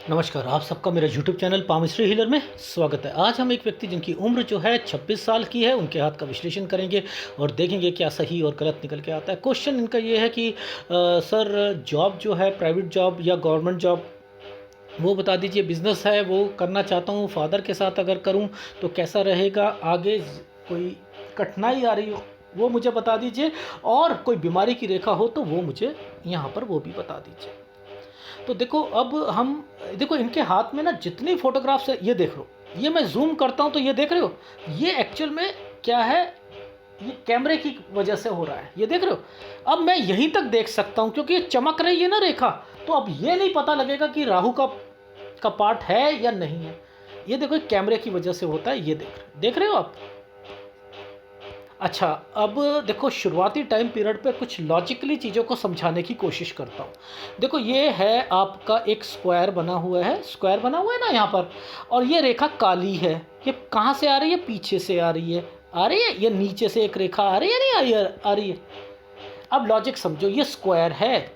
नमस्कार, आप सबका मेरा यूट्यूब चैनल पामिस्ट्री हीलर में स्वागत है। आज हम एक व्यक्ति जिनकी उम्र जो है 26 साल की है, उनके हाथ का विश्लेषण करेंगे और देखेंगे क्या सही और गलत निकल के आता है। क्वेश्चन इनका ये है कि सर जॉब जो है प्राइवेट जॉब या गवर्नमेंट जॉब वो बता दीजिए। बिज़नेस है वो करना चाहता हूँ, फादर के साथ अगर करूँ तो कैसा रहेगा, आगे कोई कठिनाई आ रही हो वो मुझे बता दीजिए, और कोई बीमारी की रेखा हो तो वो मुझे यहाँ पर वो भी बता दीजिए। तो देखो अब हम देखो इनके हाथ में ना जितनी फोटोग्राफ्स है ये देख लो, ये मैं जूम करता हूँ तो ये देख रहे हो, ये एक्चुअल में क्या है, ये कैमरे की वजह से हो रहा है, ये देख रहे हो। अब मैं यहीं तक देख सकता हूँ क्योंकि ये चमक रही है ना रेखा, तो अब ये नहीं पता लगेगा कि राहु का पार्ट है या नहीं है। ये देखो कैमरे की वजह से होता है, ये देख रहे हो आप। अच्छा, अब देखो शुरुआती टाइम पीरियड पे कुछ लॉजिकली चीज़ों को समझाने की कोशिश करता हूँ। देखो ये है आपका एक स्क्वायर बना हुआ है, स्क्वायर बना हुआ है ना यहाँ पर, और ये रेखा काली है। ये कहाँ से आ रही है? पीछे से आ रही है। आ रही है? ये नीचे से एक रेखा आ रही है, नहीं आ रही है। अब लॉजिक समझो, ये स्क्वायर है,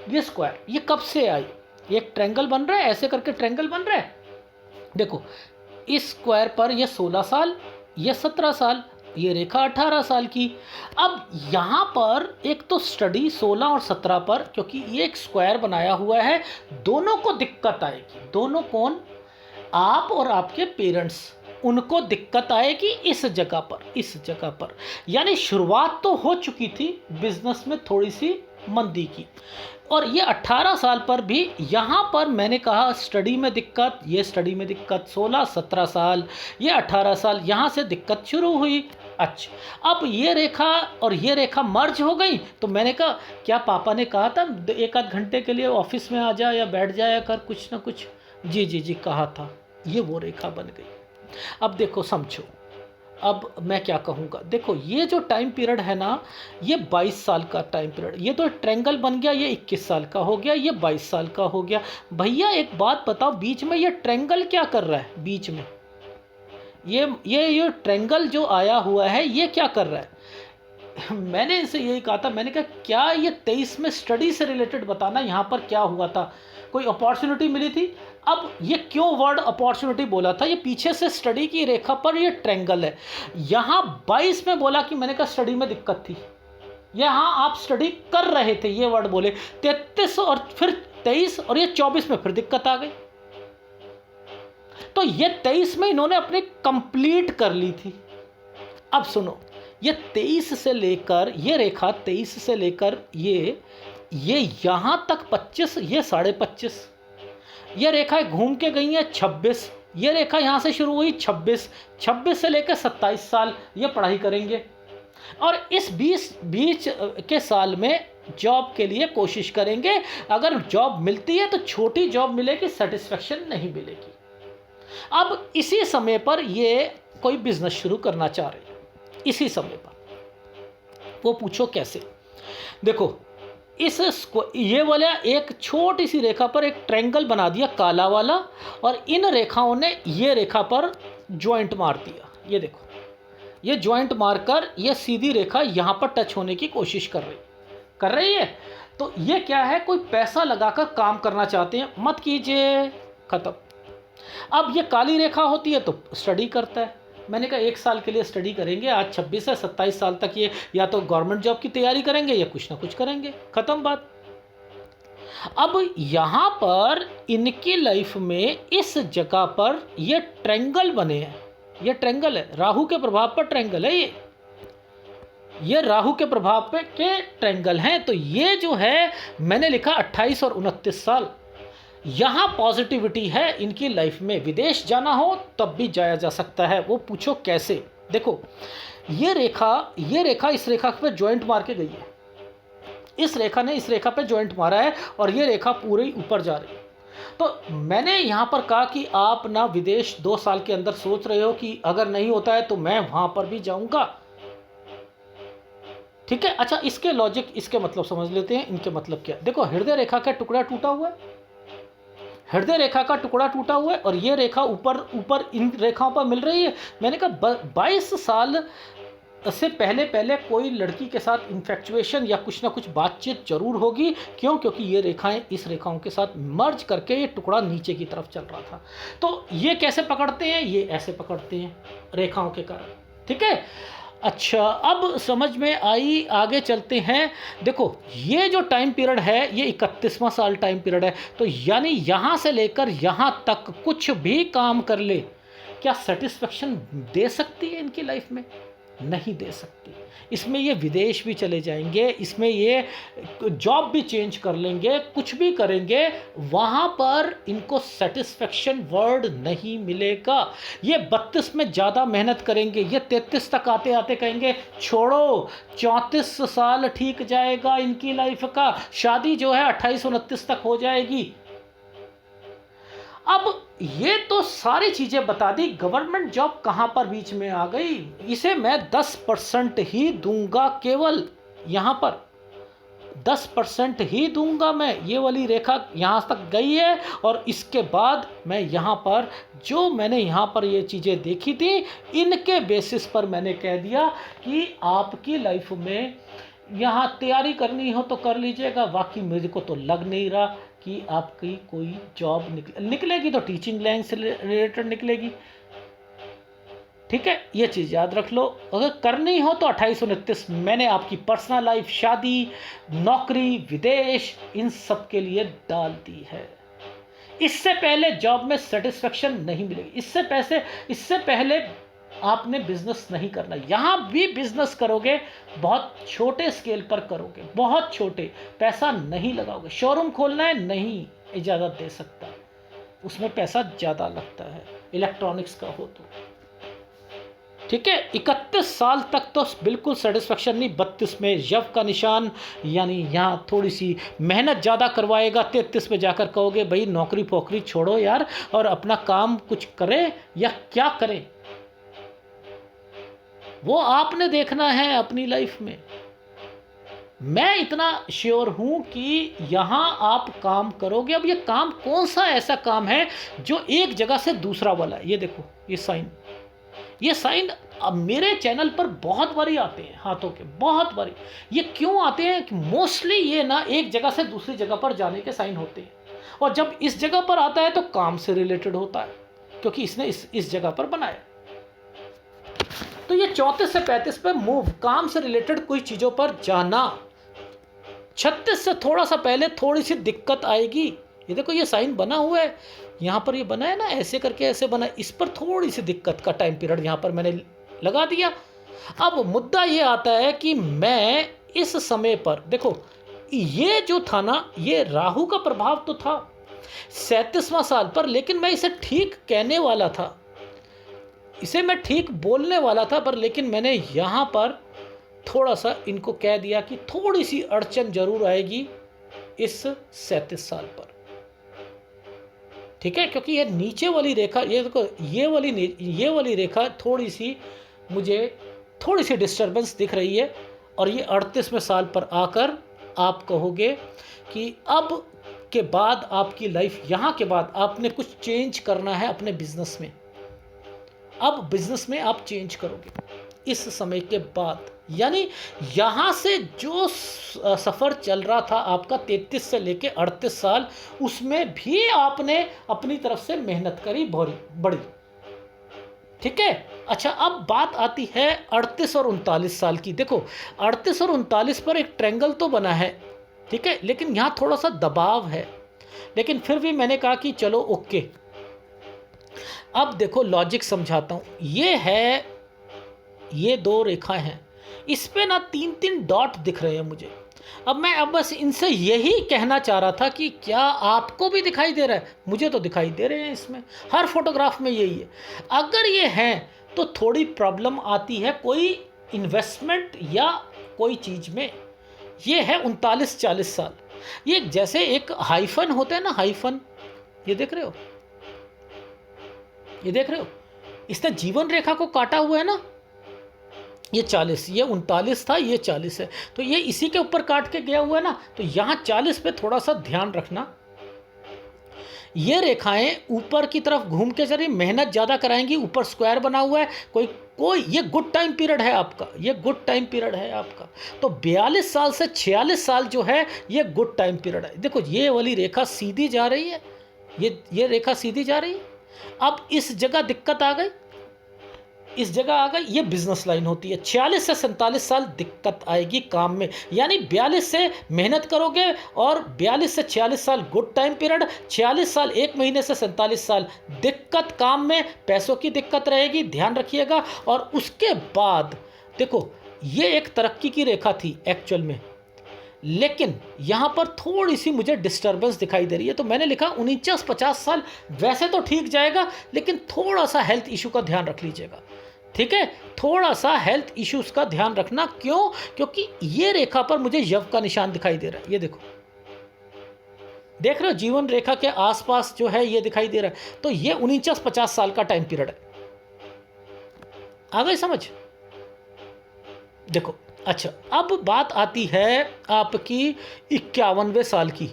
ये स्क्वायर ये कब से आई? ये एक ट्रायंगल बन रहा है, ऐसे करके ट्रायंगल बन रहा है। देखो इस स्क्वायर पर ये 16 साल, ये 17 साल, ये रेखा 18 साल की। अब यहाँ पर एक तो स्टडी 16 और 17 पर, क्योंकि ये एक स्क्वायर बनाया हुआ है, दोनों को दिक्कत आएगी। दोनों कौन? आप और आपके पेरेंट्स, उनको दिक्कत आएगी इस जगह पर, इस जगह पर। यानी शुरुआत तो हो चुकी थी बिजनेस में थोड़ी सी मंदी की, और ये 18 साल पर भी यहाँ पर मैंने कहा स्टडी में दिक्कत, ये स्टडी में दिक्कत 16-17 साल, ये 18 साल, यहाँ से दिक्कत शुरू हुई। अच्छा, अब ये रेखा और ये रेखा मर्ज हो गई, तो मैंने कहा क्या पापा ने कहा था एक आध घंटे के लिए ऑफिस में आ जा या बैठ जाया कर कुछ ना कुछ? जी जी जी कहा था, ये वो रेखा बन गई। अब देखो समझो, अब मैं क्या कहूँगा, देखो ये जो टाइम पीरियड है ना, ये 22 साल का टाइम पीरियड, ये तो ट्रायंगल बन गया, ये 21 साल का हो गया, ये 22 साल का हो गया। भैया एक बात बताओ, बीच में ये ट्रायंगल क्या कर रहा है? बीच में ये ट्रायंगल जो आया हुआ है ये क्या कर रहा है? मैंने इनसे यही कहा था, मैंने कहा क्या ये 23 में स्टडी से रिलेटेड बताना, यहाँ पर क्या हुआ था, कोई अपॉर्चुनिटी मिली थी। अब ये क्यों वर्ड अपॉर्चुनिटी बोला था? ये पीछे से स्टडी की रेखा पर ये ट्रायंगल है, यहाँ 22 में बोला कि मैंने कहा स्टडी में दिक्कत थी, यहाँ आप स्टडी कर रहे थे, ये वर्ड बोले। 33 और फिर 23 और ये 24 में फिर दिक्कत आ गई, तो ये 23 में इन्होंने अपनी कंप्लीट कर ली थी। अब सुनो, ये 23 से लेकर ये रेखा 23 से लेकर ये यहां तक 25, ये 25.5, ये रेखा घूम के गई है 26, ये रेखा यहां से शुरू हुई 26 से लेकर 27 साल ये पढ़ाई करेंगे, और इस बीच के साल में जॉब के लिए कोशिश करेंगे। अगर जॉब मिलती है तो छोटी जॉब मिलेगी, सेटिस्फेक्शन नहीं मिलेगी। अब इसी समय पर ये कोई बिजनेस शुरू करना चाह रहे हैं, इसी समय पर। वो पूछो कैसे? देखो ये वाला एक छोटी सी रेखा पर एक ट्रायंगल बना दिया काला वाला, और इन रेखाओं ने ये रेखा पर जॉइंट मार दिया। ये देखो, ये जॉइंट मारकर ये सीधी रेखा यहाँ पर टच होने की कोशिश कर रही है। तो ये क्या है, कोई पैसा लगाकर काम करना चाहते हैं, मत कीजिए, खत्म। अब ये काली रेखा होती है तो स्टडी करता है, मैंने कहा 1 साल के लिए स्टडी करेंगे, आज 26 से 27 साल तक ये या तो गवर्नमेंट जॉब की तैयारी करेंगे या कुछ ना कुछ करेंगे, खत्म बात। अब यहाँ पर इनकी लाइफ में इस जगह पर ये ट्रायंगल बने हैं, ये ट्रायंगल है, राहु के प्रभाव पर ट्रायंगल है, ये राहु के प्रभाव पे के ट्रायंगल हैं। तो ये जो है मैंने लिखा 28 और 29 साल, यहाँ पॉजिटिविटी है इनकी लाइफ में। विदेश जाना हो तब भी जाया जा सकता है। वो पूछो कैसे? देखो ये रेखा इस रेखा पे जॉइंट मार के गई है, इस रेखा ने इस रेखा पे जॉइंट मारा है, और ये रेखा पूरी ऊपर जा रही है। तो मैंने यहाँ पर कहा कि आप ना विदेश 2 साल के अंदर सोच रहे हो कि अगर नहीं होता है तो मैं वहाँ पर भी जाऊँगा, ठीक है। अच्छा, इसके लॉजिक, इसके मतलब समझ लेते हैं, इनके मतलब क्या। देखो हृदय रेखा का टुकड़ा टूटा हुआ है, हृदय रेखा का टुकड़ा टूटा हुआ है, और ये रेखा ऊपर ऊपर इन रेखाओं पर मिल रही है। मैंने कहा 22 साल से पहले पहले कोई लड़की के साथ इन्फेक्चुएशन या कुछ ना कुछ बातचीत जरूर होगी। क्यों? क्योंकि ये रेखाएं इस रेखाओं के साथ मर्ज करके ये टुकड़ा नीचे की तरफ चल रहा था। तो ये कैसे पकड़ते हैं? ये ऐसे पकड़ते हैं रेखाओं के कारण। ठीक है, अच्छा अब समझ में आई, आगे चलते हैं। देखो ये जो टाइम पीरियड है ये 31वां साल टाइम पीरियड है। तो यानी यहाँ से लेकर यहाँ तक कुछ भी काम कर ले, क्या सेटिस्फेक्शन दे सकती है इनकी लाइफ में? नहीं दे सकती। इसमें ये विदेश भी चले जाएंगे, इसमें ये जॉब भी चेंज कर लेंगे, कुछ भी करेंगे, वहाँ पर इनको सेटिस्फेक्शन वर्ड नहीं मिलेगा। ये 32 में ज़्यादा मेहनत करेंगे, ये 33 तक आते आते कहेंगे छोड़ो, 34 साल ठीक जाएगा इनकी लाइफ का, शादी जो है 28-29 तक हो जाएगी। अब ये तो सारी चीज़ें बता दी, गवर्नमेंट जॉब कहाँ पर बीच में आ गई? इसे मैं 10% ही दूंगा, केवल यहाँ पर 10% ही दूंगा मैं। ये वाली रेखा यहाँ तक गई है और इसके बाद मैं यहाँ पर जो मैंने यहाँ पर ये चीज़ें देखी थी इनके बेसिस पर मैंने कह दिया कि आपकी लाइफ में यहाँ तैयारी करनी हो तो कर लीजिएगा, बाकी मेरे को तो लग नहीं रहा कि आपकी कोई जॉब निकलेगी तो टीचिंग लाइन से रिलेटेड निकलेगी। ठीक है, ये चीज़ याद रख लो। अगर करनी हो तो 28-29 मैंने आपकी पर्सनल लाइफ, शादी, नौकरी, विदेश, इन सब के लिए डाल दी है। इससे पहले जॉब में सेटिस्फेक्शन नहीं मिलेगी, इससे पहले आपने बिजनेस नहीं करना। यहाँ भी बिजनेस करोगे बहुत छोटे स्केल पर करोगे, बहुत छोटे, पैसा नहीं लगाओगे। शोरूम खोलना है, नहीं इजाज़त दे सकता, उसमें पैसा ज़्यादा लगता है, इलेक्ट्रॉनिक्स का हो तो। ठीक है, 31 साल तक तो बिल्कुल सेटिस्फेक्शन नहीं। 32 में यव का निशान, यानी यहाँ थोड़ी सी मेहनत ज़्यादा करवाएगा। 33 में जाकर कहोगे भाई नौकरी फोकरी छोड़ो यार और अपना काम कुछ करें, या क्या करें वो आपने देखना है अपनी लाइफ में। मैं इतना श्योर हूं कि यहां आप काम करोगे। अब ये काम कौन सा ऐसा काम है जो एक जगह से दूसरा वाला है? ये देखो ये साइन अब मेरे चैनल पर बहुत बारी आते हैं हाथों के, बहुत बारी। ये क्यों आते हैं कि मोस्टली ये ना एक जगह से दूसरी जगह पर जाने के साइन होते हैं, और जब इस जगह पर आता है तो काम से रिलेटेड होता है, क्योंकि इसने इस जगह पर बनाया। तो ये 34 से 35 पे मूव, काम से रिलेटेड कोई चीज़ों पर जाना। 36 से थोड़ा सा पहले थोड़ी सी दिक्कत आएगी। ये देखो ये साइन बना हुआ है, यहाँ पर ये बना है ना, ऐसे करके ऐसे बना है, इस पर थोड़ी सी दिक्कत का टाइम पीरियड यहाँ पर मैंने लगा दिया। अब मुद्दा ये आता है कि मैं इस समय पर देखो, ये जो था ना, ये राहु का प्रभाव तो था 37वां साल पर, लेकिन मैं इसे ठीक कहने वाला था, इसे मैं ठीक बोलने वाला था, पर लेकिन मैंने यहाँ पर थोड़ा सा इनको कह दिया कि थोड़ी सी अड़चन जरूर आएगी इस 37 साल पर। ठीक है, क्योंकि ये नीचे वाली रेखा, ये देखो ये वाली रेखा थोड़ी सी मुझे थोड़ी सी डिस्टर्बेंस दिख रही है, और ये 38वें साल पर आकर आप कहोगे कि अब के बाद आपकी लाइफ, यहाँ के बाद आपने कुछ चेंज करना है अपने बिजनेस में। अब बिजनेस में आप चेंज करोगे इस समय के बाद, यानी यहाँ से जो सफ़र चल रहा था आपका 33 से लेके 38 साल, उसमें भी आपने अपनी तरफ से मेहनत करी बड़ी। ठीक है, अच्छा अब बात आती है 38 और 39 साल की। देखो 38 और 39 पर एक ट्रायंगल तो बना है, ठीक है, लेकिन यहाँ थोड़ा सा दबाव है, लेकिन फिर भी मैंने कहा कि चलो ओके। अब देखो लॉजिक समझाता हूँ। ये दो रेखाएं हैं, इस पे ना 3-3 डॉट दिख रहे हैं मुझे। अब बस इनसे यही कहना चाह रहा था कि क्या आपको भी दिखाई दे रहा है? मुझे तो दिखाई दे रहे हैं, इसमें हर फोटोग्राफ में यही है। अगर ये हैं तो थोड़ी प्रॉब्लम आती है कोई इन्वेस्टमेंट या कोई चीज़ में। ये है 39-40 साल। ये जैसे एक हाइफन होता है ना, हाइफन, ये देख रहे हो, ये देख रहे हो, इसने जीवन रेखा को काटा हुआ है ना। ये 40, ये 39 था, ये 40 है, तो ये इसी के ऊपर काट के गया हुआ है ना। तो यहाँ 40 पे थोड़ा सा ध्यान रखना। ये रेखाएं ऊपर की तरफ घूम के चली, मेहनत ज़्यादा कराएंगी। ऊपर स्क्वायर बना हुआ है, कोई कोई, ये गुड टाइम पीरियड है आपका, ये गुड टाइम पीरियड है आपका। तो 42 साल से 46 साल जो है ये गुड टाइम पीरियड है। देखो ये वाली रेखा सीधी जा रही है, ये रेखा सीधी जा रही है। अब इस जगह दिक्कत आ गई, इस जगह आ गई, ये बिजनेस लाइन होती है। 46 से 47 साल दिक्कत आएगी काम में, यानी 42 से मेहनत करोगे और 42 से 46 साल गुड टाइम पीरियड, 46 साल 1 महीने से 47 साल दिक्कत काम में, पैसों की दिक्कत रहेगी, ध्यान रखिएगा। और उसके बाद देखो ये एक तरक्की की रेखा थी एक्चुअल में, लेकिन यहाँ पर थोड़ी सी मुझे डिस्टर्बेंस दिखाई दे रही है। तो मैंने लिखा 49-50 साल वैसे तो ठीक जाएगा, लेकिन थोड़ा सा हेल्थ इशू का ध्यान रख लीजिएगा, ठीक है। थोड़ा सा हेल्थ इश्यूज का ध्यान रखना। क्यों? क्योंकि ये रेखा पर मुझे यव का निशान दिखाई दे रहा है। ये देखो, देख रहे हो, जीवन रेखा के आसपास जो है ये दिखाई दे रहा है। तो ये 49-50 साल का टाइम पीरियड है। आ गई समझ? देखो अच्छा, अब बात आती है आपकी 51वें साल की।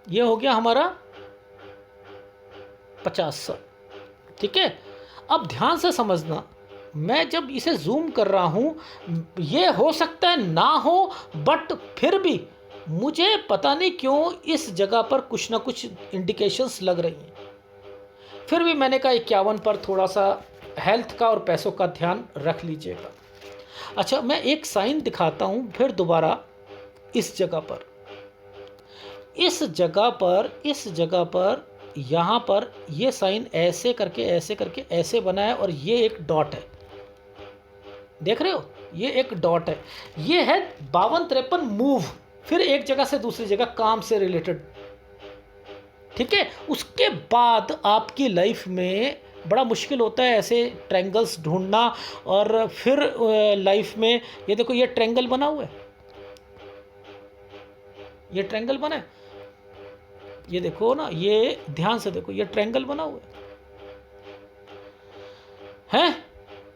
ये हो गया हमारा 50 साल, ठीक है। अब ध्यान से समझना, मैं जब इसे जूम कर रहा हूँ, ये हो सकता है ना हो, बट फिर भी मुझे पता नहीं क्यों इस जगह पर कुछ ना कुछ इंडिकेशंस लग रही हैं। फिर भी मैंने कहा 51 पर थोड़ा सा हेल्थ का और पैसों का ध्यान रख लीजिएगा। अच्छा, मैं एक साइन दिखाता हूँ फिर दोबारा। इस जगह पर, इस जगह पर, इस जगह पर, यहाँ पर ये साइन ऐसे करके ऐसे करके ऐसे बना है और ये एक डॉट है, देख रहे हो, ये एक डॉट है। ये है 52-53 मूव, फिर एक जगह से दूसरी जगह काम से रिलेटेड, ठीक है। उसके बाद आपकी लाइफ में बड़ा मुश्किल होता है ऐसे ट्रायंगल्स ढूंढना। और फिर लाइफ में ये देखो, ये ट्रायंगल बना हुआ है, ये ट्रायंगल बना है, ये देखो ना, ये ध्यान से देखो, ये ट्रायंगल बना हुआ है।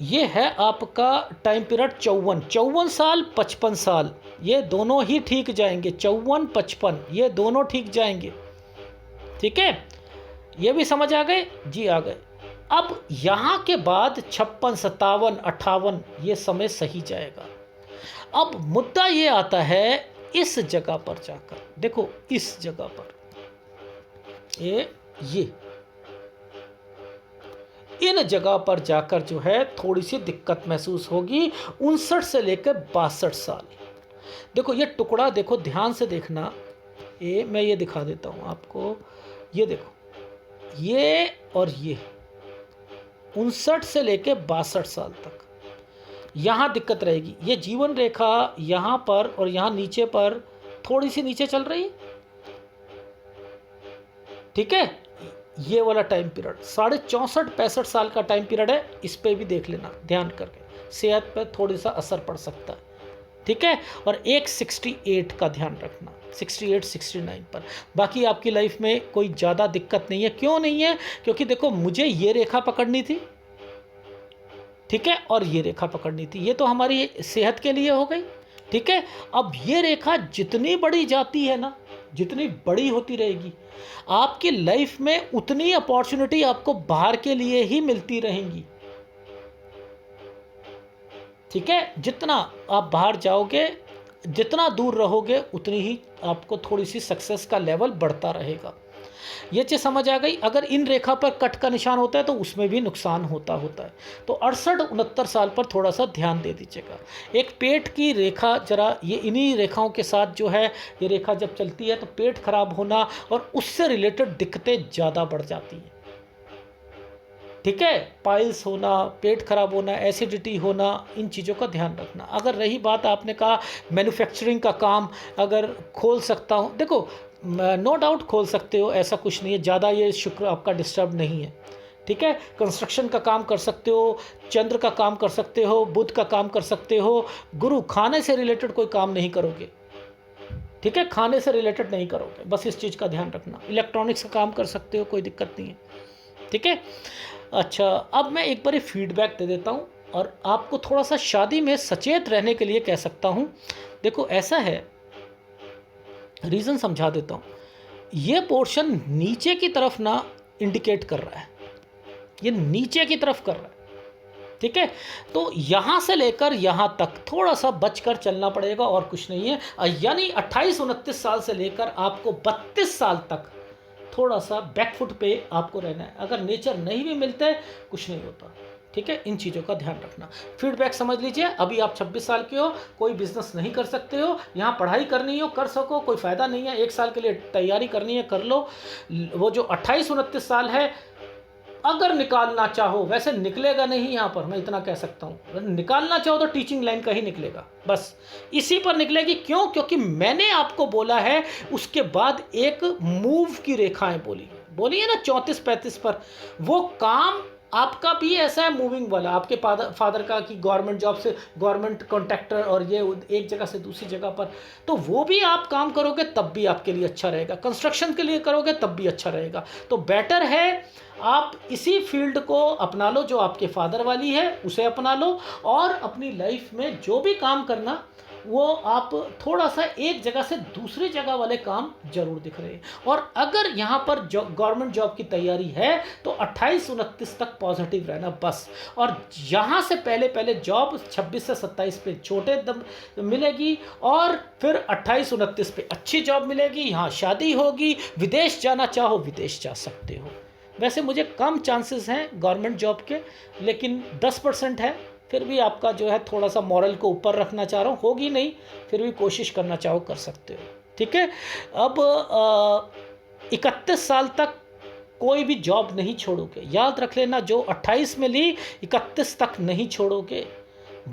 ये है आपका टाइम पीरियड 54 साल 55 साल, ये दोनों ही ठीक जाएंगे। 54-55 ये दोनों ठीक जाएंगे, ठीक है। ये भी समझ आ गए जी? आ गए। अब यहाँ के बाद 56, 57, 58 ये समय सही जाएगा। अब मुद्दा ये आता है इस जगह पर जाकर, देखो इस जगह पर ये इन जगह पर जाकर जो है थोड़ी सी दिक्कत महसूस होगी। 59 से लेकर 62 साल। देखो ये टुकड़ा, देखो ध्यान से देखना, ये मैं ये दिखा देता हूँ आपको। ये देखो, ये और ये 59 से लेकर 62 साल तक यहाँ दिक्कत रहेगी। ये जीवन रेखा यहाँ पर और यहाँ नीचे पर थोड़ी सी नीचे चल रही है, ठीक है। ये वाला टाइम पीरियड 64-65 साल का टाइम पीरियड है। इस पे भी देख लेना ध्यान करके, सेहत पर थोड़ी सा असर पड़ सकता है, ठीक है। और एक 68 का ध्यान रखना, 68-69 पर। बाकी आपकी लाइफ में कोई ज़्यादा दिक्कत नहीं है। क्यों नहीं है? क्योंकि देखो मुझे ये रेखा पकड़नी थी, ठीक है, और ये रेखा पकड़नी थी। ये तो हमारी सेहत के लिए हो गई, ठीक है। अब ये रेखा जितनी बड़ी जाती है ना, जितनी बड़ी होती रहेगी, आपकी लाइफ में उतनी अपॉर्चुनिटी आपको बाहर के लिए ही मिलती रहेंगी, ठीक है। जितना आप बाहर जाओगे, जितना दूर रहोगे, उतनी ही आपको थोड़ी सी सक्सेस का लेवल बढ़ता रहेगा। ये चीज़ समझ आ गई? अगर इन रेखा पर कट का निशान होता है तो उसमें भी नुकसान होता है। तो 68-69 साल पर थोड़ा सा ध्यान दे दीजिएगा। एक पेट की रेखा, जरा ये इन्हीं रेखाओं के साथ जो है, ये रेखा जब चलती है तो पेट खराब होना और उससे रिलेटेड दिक्कतें ज़्यादा बढ़ जाती हैं, ठीक है। पाइल्स होना, पेट खराब होना, एसिडिटी होना, इन चीज़ों का ध्यान रखना। अगर रही बात, आपने कहा मैन्युफैक्चरिंग का काम अगर खोल सकता हूँ, देखो नो डाउट खोल सकते हो, ऐसा कुछ नहीं है। ज़्यादा ये शुक्र आपका डिस्टर्ब नहीं है, ठीक है। कंस्ट्रक्शन का काम कर सकते हो, चंद्र का काम कर सकते हो, बुध का काम कर सकते हो। गुरु, खाने से रिलेटेड कोई काम नहीं करोगे, ठीक है, खाने से रिलेटेड नहीं करोगे, बस इस चीज़ का ध्यान रखना। इलेक्ट्रॉनिक्स का काम कर सकते हो, कोई दिक्कत नहीं है, ठीक है। अच्छा, अब मैं एक बार फीडबैक दे देता हूँ और आपको थोड़ा सा शादी में सचेत रहने के लिए कह सकता हूँ। देखो ऐसा है, रीज़न समझा देता हूँ। ये पोर्शन नीचे की तरफ ना इंडिकेट कर रहा है, ये नीचे की तरफ कर रहा है, ठीक है। तो यहाँ से लेकर यहाँ तक थोड़ा सा बचकर चलना पड़ेगा और कुछ नहीं है। यानी 28-29 साल से लेकर आपको 32 साल तक थोड़ा सा बैकफुट पे आपको रहना है। अगर नेचर नहीं भी मिलता है कुछ नहीं होता, ठीक है। इन चीज़ों का ध्यान रखना। फीडबैक समझ लीजिए, अभी आप 26 साल के हो, कोई बिजनेस नहीं कर सकते हो, यहाँ पढ़ाई करनी हो कर सको, कोई फ़ायदा नहीं है, 1 साल के लिए तैयारी करनी है कर लो। वो जो 28-29 साल है अगर निकालना चाहो, वैसे निकलेगा नहीं यहाँ पर, मैं इतना कह सकता हूँ, निकालना चाहो तो टीचिंग लाइन का ही निकलेगा, बस इसी पर निकलेगी। क्यों? क्योंकि मैंने आपको बोला है उसके बाद एक मूव की रेखाएं बोली है ना 34-35 पर, वो काम आपका भी ऐसा है मूविंग वाला, आपके फादर का कि गवर्नमेंट जॉब से गवर्नमेंट कॉन्ट्रैक्टर और ये एक जगह से दूसरी जगह पर, तो वो भी आप काम करोगे तब भी आपके लिए अच्छा रहेगा, कंस्ट्रक्शन के लिए करोगे तब भी अच्छा रहेगा। तो बेटर है आप इसी फील्ड को अपना लो जो आपके फादर वाली है, उसे अपना लो, और अपनी लाइफ में जो भी काम करना वो आप थोड़ा सा एक जगह से दूसरी जगह वाले काम जरूर दिख रहे हैं। और अगर यहाँ पर गवर्नमेंट जॉब की तैयारी है तो 28-29 तक पॉजिटिव रहना बस। और यहाँ से पहले जॉब 26 से 27 पे छोटे दम मिलेगी, और फिर 28-29 पे अच्छी जॉब मिलेगी, यहाँ शादी होगी, विदेश जाना चाहो विदेश जा सकते हो। वैसे मुझे कम चांसेस हैं गवर्नमेंट जॉब के, लेकिन 10% है, फिर भी आपका जो है थोड़ा सा मॉरल को ऊपर रखना चाह रहा हूँ, होगी नहीं फिर भी कोशिश करना चाहो कर सकते हो, ठीक है। अब 31 साल तक कोई भी जॉब नहीं छोड़ोगे, याद रख लेना, जो 28 में ली 31 तक नहीं छोड़ोगे।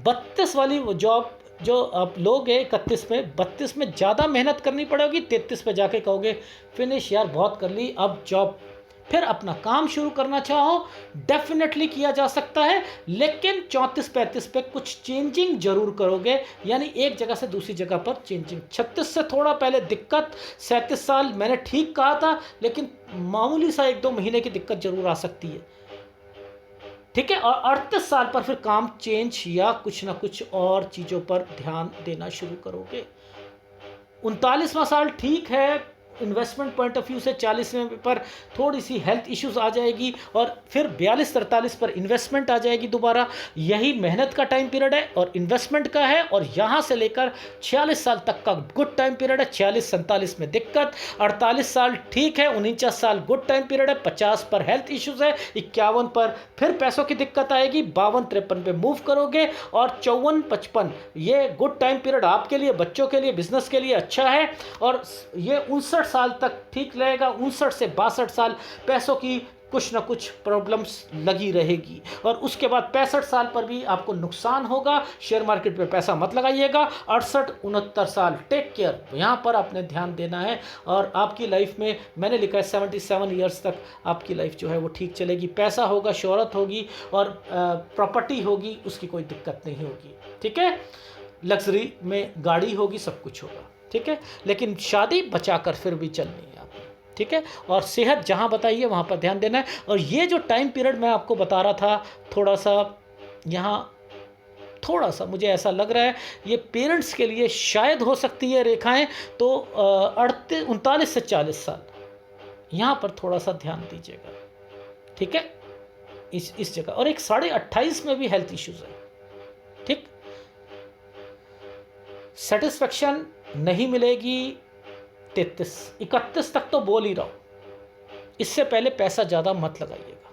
32 वाली वो जॉब जो आप लोगे 31 में, 32 में ज़्यादा मेहनत करनी पड़ेगी, 33 पे जाके कहोगे फिनिश यार बहुत कर ली, अब जॉब फिर अपना काम शुरू करना चाहो डेफिनेटली किया जा सकता है, लेकिन 34-35 पे कुछ चेंजिंग जरूर करोगे, यानी एक जगह से दूसरी जगह पर चेंजिंग। 36 से थोड़ा पहले दिक्कत, 37 साल मैंने ठीक कहा था, लेकिन मामूली सा 1-2 महीने की दिक्कत जरूर आ सकती है, ठीक है। और 38 साल पर फिर काम चेंज या कुछ ना कुछ और चीज़ों पर ध्यान देना शुरू करोगे। 39वां साल ठीक है इन्वेस्टमेंट पॉइंट ऑफ व्यू से, 40वें पर थोड़ी सी हेल्थ इश्यूज आ जाएगी, और फिर 42-43 पर इन्वेस्टमेंट आ जाएगी दोबारा। यही मेहनत का टाइम पीरियड है और इन्वेस्टमेंट का है, और यहाँ से लेकर 46 साल तक का गुड टाइम पीरियड है। 46-47 में दिक्कत, 48 साल ठीक है, 49 साल गुड टाइम पीरियड है, 50 पर हेल्थ इश्यूज है, 51 पर फिर पैसों की दिक्कत आएगी, 52-53 पे मूव करोगे, और 54-55 ये गुड टाइम पीरियड आपके लिए, बच्चों के लिए, बिजनेस के लिए अच्छा है। और ये 59 साल तक ठीक रहेगा, 59 से 62 साल पैसों की कुछ ना कुछ प्रॉब्लम्स लगी रहेगी, और उसके बाद 65 साल पर भी आपको नुकसान होगा, शेयर मार्केट पे पैसा मत लगाइएगा। 68-69 साल टेक केयर, यहाँ पर आपने ध्यान देना है, और आपकी लाइफ में मैंने लिखा है 77 ईयर्स तक आपकी लाइफ जो है वो ठीक चलेगी, पैसा होगा, शोहरत होगी, और प्रॉपर्टी होगी, उसकी कोई दिक्कत नहीं होगी, ठीक है। लग्जरी में गाड़ी होगी, सब कुछ होगा, ठीक है। लेकिन शादी बचाकर फिर भी चलनी है आपको, ठीक है। और सेहत जहाँ बताइए वहाँ पर ध्यान देना है। और ये जो टाइम पीरियड मैं आपको बता रहा था, थोड़ा सा यहाँ थोड़ा सा मुझे ऐसा लग रहा है ये पेरेंट्स के लिए शायद हो सकती है रेखाएं, तो 39 से 40 साल यहाँ पर थोड़ा सा ध्यान दीजिएगा, ठीक है, इस जगह। और एक 28.5 में भी हेल्थ इश्यूज है, ठीक। सेटिस्फेक्शन नहीं मिलेगी 31 तक तो बोल ही रहा हूँ, इससे पहले पैसा ज़्यादा मत लगाइएगा,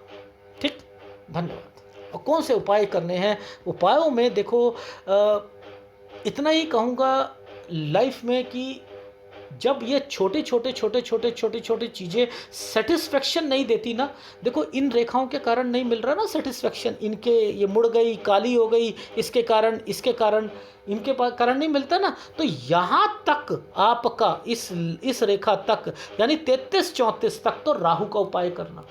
ठीक। धन्यवाद। और कौन से उपाय करने हैं, उपायों में देखो इतना ही कहूँगा लाइफ में कि जब ये छोटे छोटे चीज़ें सेटिस्फेक्शन नहीं देती ना, देखो इन रेखाओं के कारण नहीं मिल रहा ना सेटिस्फेक्शन, इनके ये मुड़ गई, काली हो गई, इसके कारण इनके कारण नहीं मिलता ना। तो यहाँ तक आपका इस रेखा तक यानी 33-34 तक तो राहु का उपाय करना,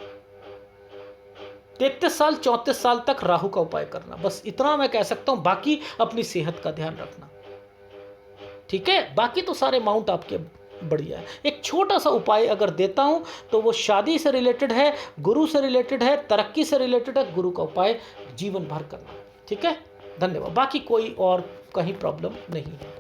33 साल 34 साल तक राहु का उपाय करना, बस इतना मैं कह सकता हूँ। बाकी अपनी सेहत का ध्यान रखना, ठीक है। बाकी तो सारे माउंट आपके बढ़िया है। एक छोटा सा उपाय अगर देता हूं तो वो शादी से रिलेटेड है, गुरु से रिलेटेड है, तरक्की से रिलेटेड है, गुरु का उपाय जीवन भर करना, ठीक है। धन्यवाद। बाकी कोई और कहीं प्रॉब्लम नहीं है।